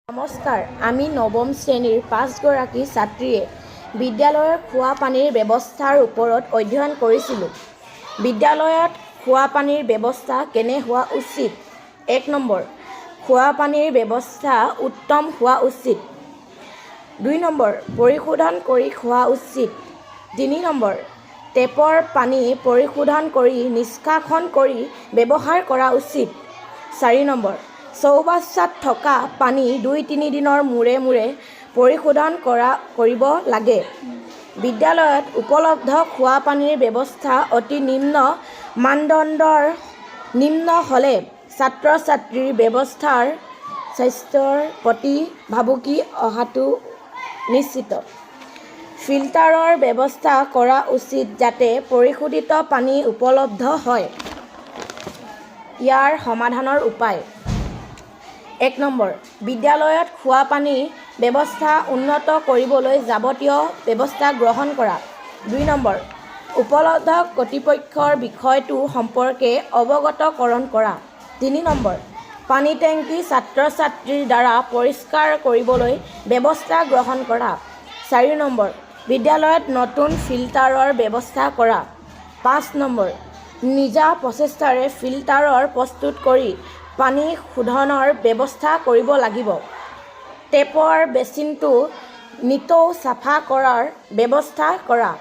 নমস্কাৰ, আমি নৱম শ্ৰেণীৰ 5 গৰাকী ছাত্ৰীয়ে বিদ্যালয়ৰ খোৱা পানীৰ ব্যৱস্থাৰ ওপৰত অধ্যয়ন কৰিছিলোঁ। বিদ্যালয়ত খোৱা পানীৰ ব্যৱস্থা কেনে হোৱা উচিত? 1 নম্বৰ, খোৱা পানীৰ ব্যৱস্থা উত্তম হোৱা উচিত। 2 নম্বৰ, পৰিশোধন কৰি খোৱা উচিত। 3 নম্বৰ, টেপৰ পানী পৰিশোধন কৰি নিষ্কাশন কৰি ব্যৱহাৰ কৰা উচিত। 4 নম্বৰ, চৌবাচ্চাত থকা পানী 2-3 দিনৰ মূৰে মূৰে পৰিশোধন কৰিব লাগে। বিদ্যালয়ত উপলব্ধ খোৱা পানীৰ ব্যৱস্থা অতি নিম্ন মানদণ্ডৰ হ'লে ছাত্ৰ-ছাত্ৰীৰ স্বাস্থ্যৰ প্ৰতি ভাবুকি অহাটো নিশ্চিত। ফিল্টাৰৰ ব্যৱস্থা কৰা উচিত যাতে পৰিশোধিত পানী উপলব্ধ হয়। ইয়াৰ সমাধানৰ উপায়: 1 নম্বৰ, বিদ্যালয়ত খোৱা পানীৰ ব্যৱস্থা উন্নত কৰিবলৈ যাৱতীয় ব্যৱস্থা গ্ৰহণ কৰা। 2 নম্বৰ, উপলব্ধ কৰ্তৃপক্ষৰ বিষয়টো সম্পৰ্কে অৱগতকৰণ কৰা। 3 নম্বৰ, পানী টেংকি ছাত্ৰ-ছাত্ৰীৰ দ্বাৰা পৰিষ্কাৰ কৰিবলৈ ব্যৱস্থা গ্ৰহণ কৰা। 4 নম্বৰ, বিদ্যালয়ত নতুন ফিল্টাৰৰ ব্যৱস্থা কৰা। 5 নম্বৰ, নিজা প্ৰচেষ্টাৰে ফিল্টাৰ প্ৰস্তুত কৰি পানী শোধনৰ ব্যৱস্থা কৰিব লাগিব। টেপৰ বেচিনটো নিতৌ চাফা কৰাৰ ব্যৱস্থা কৰা।